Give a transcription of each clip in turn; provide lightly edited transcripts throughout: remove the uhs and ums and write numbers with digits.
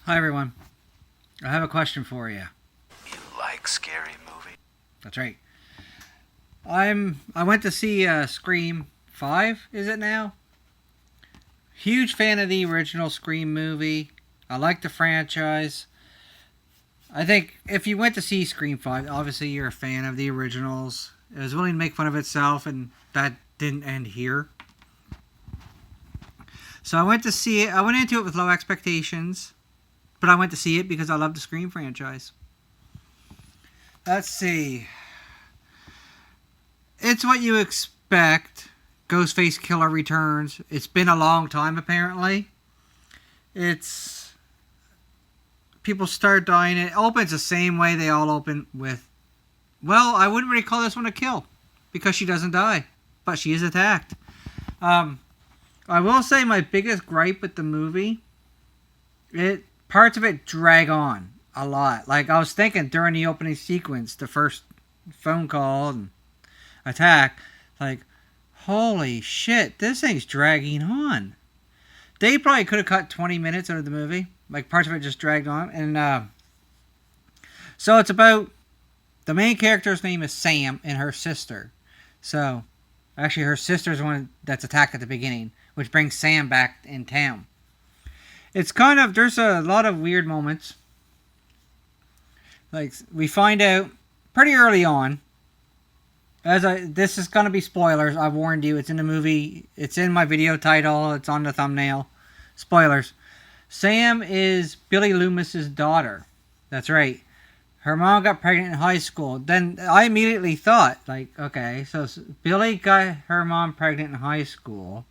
Hi everyone. I have a question for you. You like scary movies? That's right. I went to see Scream 5, is it now? Huge fan of the original Scream movie. I like the franchise. I think if you went to see Scream 5, obviously you're a fan of the originals. It was willing to make fun of itself, and that didn't end here. So I went to see it. I went into it with low expectations, but I went to see it because I love the Scream franchise. Let's see. It's what you expect. Ghostface Killer returns. It's been a long time, apparently. It's... People start dying. It opens the same way they all open with... Well, I wouldn't really call this one a kill, because she doesn't die. But she is attacked. I will say my biggest gripe with the movie... Parts of it drag on a lot. Like, I was thinking during the opening sequence, the first phone call and attack, like, holy shit, this thing's dragging on. They probably could have cut 20 minutes out of the movie. Like, parts of it just dragged on. And so it's about... The main character's name is Sam and her sister. So, actually, her sister's the one that's attacked at the beginning, which brings Sam back in town. It's kind of... There's a lot of weird moments. Like, we find out pretty early on... This is going to be spoilers. I warned you. It's in the movie. It's in my video title. It's on the thumbnail. Spoilers. Sam is Billy Loomis's daughter. That's right. Her mom got pregnant in high school. Then I immediately thought, like, okay, so Billy got her mom pregnant in high school.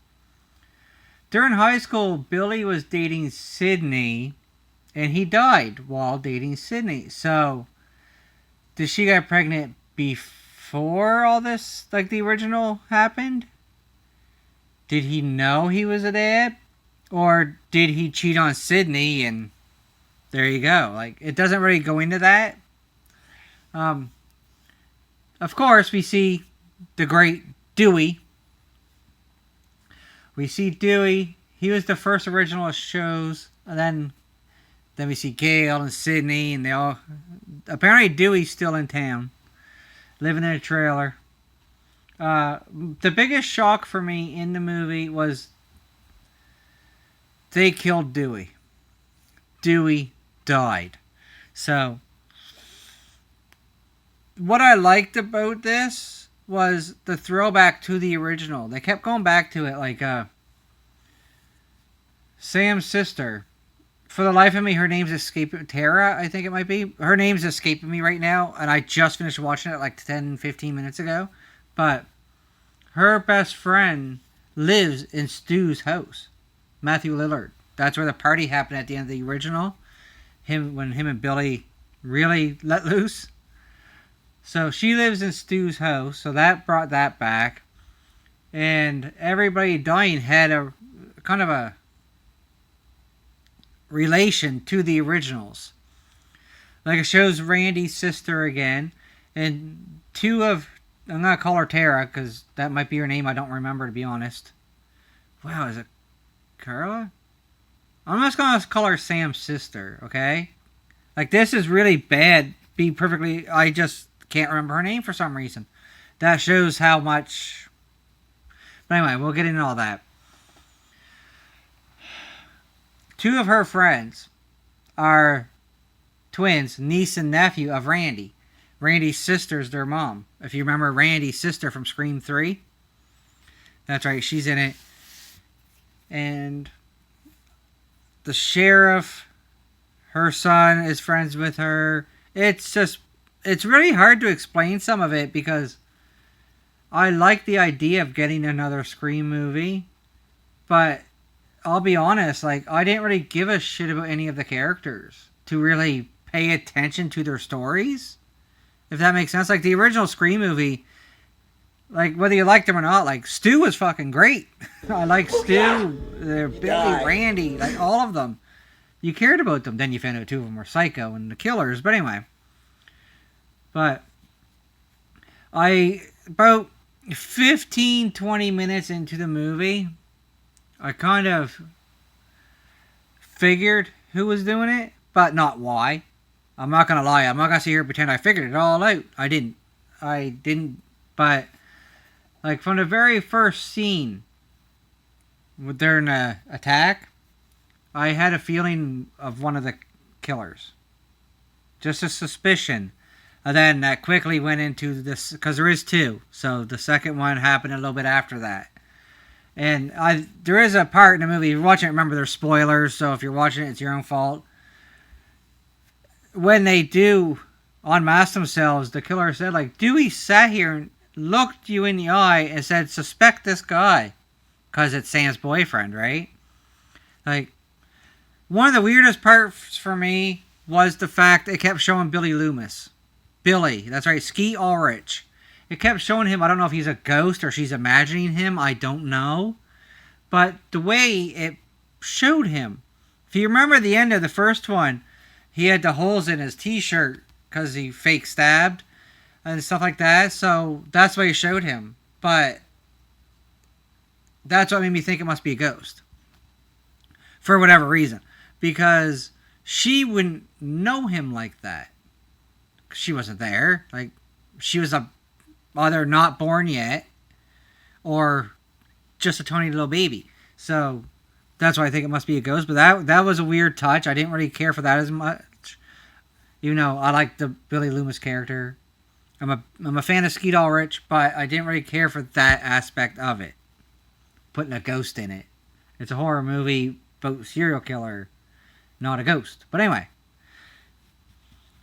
During high school, Billy was dating Sydney, and he died while dating Sydney. So, did she get pregnant before all this, like the original, happened? Did he know he was a dad? Or did he cheat on Sydney and there you go? Like, it doesn't really go into that. Of course, we see the great Dewey. We see Dewey. He was the first original shows. And then we see Gail and Sydney, and they all... Apparently, Dewey's still in town, living in a trailer. The biggest shock for me in the movie was they killed Dewey. Dewey died. So, what I liked about this was the throwback to the original. They kept going back to it, like, Sam's sister. For the life of me, her name's escaping... Tara, I think it might be. Her name's escaping me right now, and I just finished watching it like 10, 15 minutes ago. But her best friend lives in Stu's house. Matthew Lillard. That's where the party happened at the end of the original. When him and Billy really let loose. So she lives in Stu's house, so that brought that back. And everybody dying had a kind of a relation to the originals. Like, it shows Randy's sister again, and I'm gonna call her Tara, because that might be her name, I don't remember, to be honest. Wow, is it Carla? I'm just gonna call her Sam's sister, okay? Like, this is really bad. I just can't remember her name for some reason. That shows how much... But anyway, we'll get into all that. Two of her friends are twins, niece and nephew of Randy. Randy's sister's their mom. If you remember Randy's sister from Scream 3. That's right, she's in it. And the sheriff, her son, is friends with her. It's really hard to explain some of it because I like the idea of getting another Scream movie. But I'll be honest, like, I didn't really give a shit about any of the characters to really pay attention to their stories. If that makes sense. Like, the original Scream movie, like, whether you liked them or not, like, Stu was fucking great. I like Stu, yeah. Billy, Randy, like, all of them. You cared about them. Then you found out two of them were psycho and the killers. But anyway. But about 15, 20 minutes into the movie, I kind of figured who was doing it, but not why. I'm not gonna lie. I'm not gonna sit here and pretend I figured it all out. I didn't. But like from the very first scene during the attack, I had a feeling of one of the killers. Just a suspicion. And then that quickly went into this, because there is two. So the second one happened a little bit after that. And there is a part in the movie, if you're watching it, remember there's spoilers, so if you're watching it, it's your own fault. When they do unmask themselves, the killer said, like, Dewey sat here and looked you in the eye and said, suspect this guy. Because it's Sam's boyfriend, right? Like, one of the weirdest parts for me was the fact it kept showing Billy Loomis. Billy, that's right, Skeet Ulrich. It kept showing him, I don't know if he's a ghost or she's imagining him, I don't know. But the way it showed him, if you remember the end of the first one, he had the holes in his t-shirt because he fake stabbed and stuff like that, so that's why he showed him. But that's what made me think it must be a ghost. For whatever reason. Because she wouldn't know him like that. She wasn't there. Like, she was either not born yet or just a tiny little baby. So that's why I think it must be a ghost. But that was a weird touch. I didn't really care for that as much. You know, I like the Billy Loomis character. I'm a fan of Skeet Ulrich, but I didn't really care for that aspect of it. Putting a ghost in it. It's a horror movie about serial killer, not a ghost. But anyway,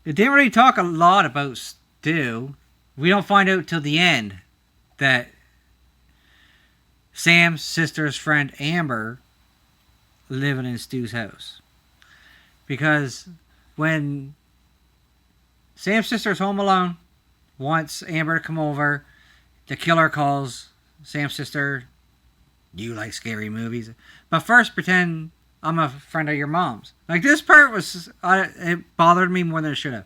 it didn't really talk a lot about Stu. We don't find out till the end that Sam's sister's friend Amber living in Stu's house. Because when Sam's sister's home alone, wants Amber to come over, the killer calls Sam's sister, do you like scary movies? But first pretend I'm a friend of your mom's. Like, this part was, it bothered me more than it should have.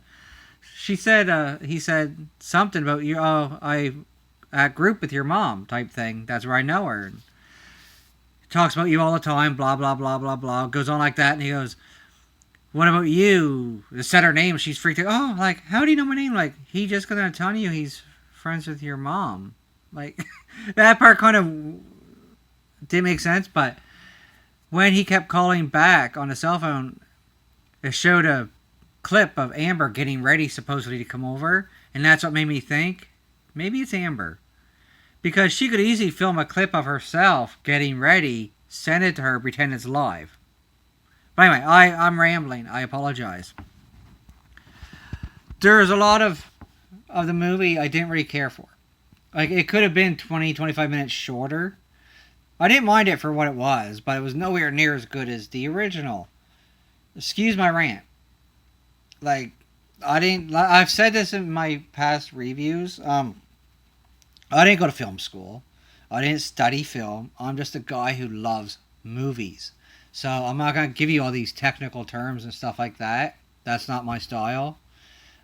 He said something about you. Oh, I at group with your mom type thing. That's where I know her. And talks about you all the time. Blah blah blah blah blah. Goes on like that, and he goes, "What about you?" They said her name. She's freaked out. Oh, like, how do you know my name? Like, he just gonna tell you he's friends with your mom. Like, that part kind of didn't make sense. But when he kept calling back on the cell phone, it showed a clip of Amber getting ready supposedly to come over, and that's what made me think maybe it's Amber, because she could easily film a clip of herself getting ready, send it to her, pretend it's live. But anyway, I'm rambling, I apologize. There's a lot of the movie I didn't really care for. Like, it could have been 20-25 minutes shorter. I didn't mind it for what it was, but it was nowhere near as good as the original. Excuse my rant. Like, I've said this in my past reviews. I didn't go to film school. I didn't study film. I'm just a guy who loves movies. So I'm not going to give you all these technical terms and stuff like that. That's not my style.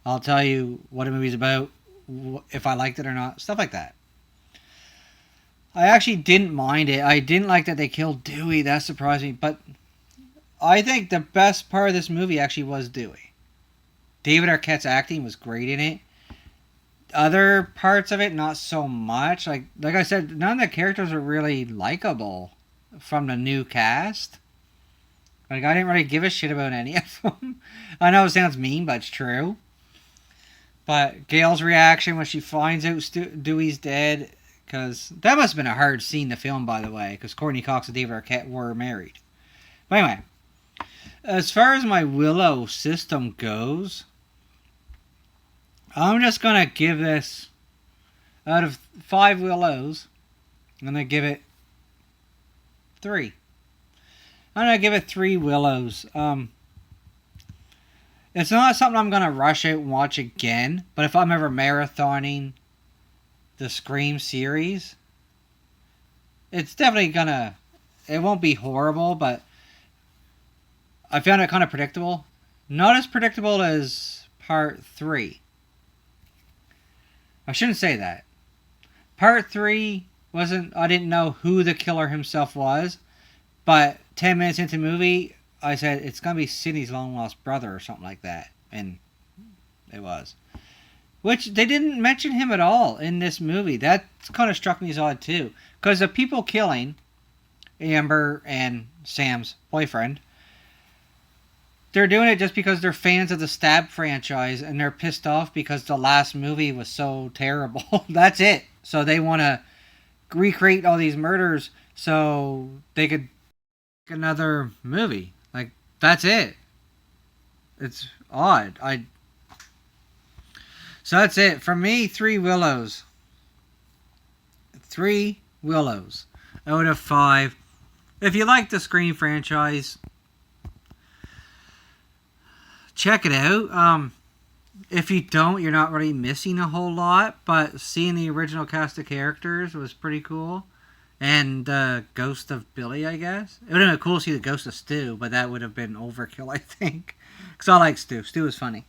I'll tell you what a movie's about, if I liked it or not, stuff like that. I actually didn't mind it. I didn't like that they killed Dewey. That surprised me. But I think the best part of this movie actually was Dewey. David Arquette's acting was great in it. Other parts of it, not so much. Like I said, none of the characters are really likable from the new cast. Like, I didn't really give a shit about any of them. I know it sounds mean, but it's true. But Gail's reaction when she finds out Dewey's dead, because that must have been a hard scene to film, by the way, because Courtney Cox and David Arquette were married. But anyway, as far as my Willow system goes, I'm just going to give this, out of 5 Willows, I'm going to give it 3. I'm going to give it 3 Willows. It's not something I'm going to rush out and watch again, but if I'm ever marathoning the Scream series, it's definitely going to, it won't be horrible, but I found it kind of predictable. Not as predictable as part 3. I shouldn't say that. Part 3 wasn't, I didn't know who the killer himself was, but 10 minutes into the movie, I said it's gonna be Sidney's long lost brother or something like that, and it was. Which they didn't mention him at all in this movie. That kind of struck me as odd too, because the people killing Amber and Sam's boyfriend, they're doing it just because they're fans of the Stab franchise and they're pissed off because the last movie was so terrible. That's it. So they want to recreate all these murders so they could make another movie. Like, that's it. It's odd. So that's it. For me, 3 Willows. 3 Willows out of 5. If you like the Scream franchise, check it out. If you don't, you're not really missing a whole lot, but seeing the original cast of characters was pretty cool. And the ghost of Billy, I guess. It would have been cool to see the ghost of Stu, but that would have been overkill, I think. Because I like Stu. Stu is funny.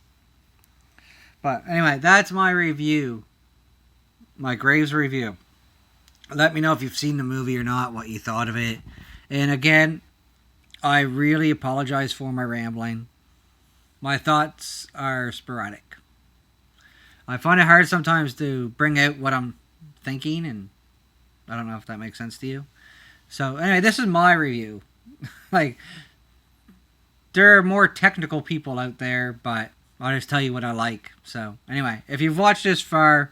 But anyway, that's my review. My Graves review. Let me know if you've seen the movie or not, what you thought of it. And again, I really apologize for my rambling. My thoughts are sporadic. I find it hard sometimes to bring out what I'm thinking, and I don't know if that makes sense to you. So anyway, this is my review. Like, there are more technical people out there, but I'll just tell you what I like. So anyway, if you've watched this far,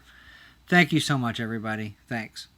thank you so much, everybody. Thanks.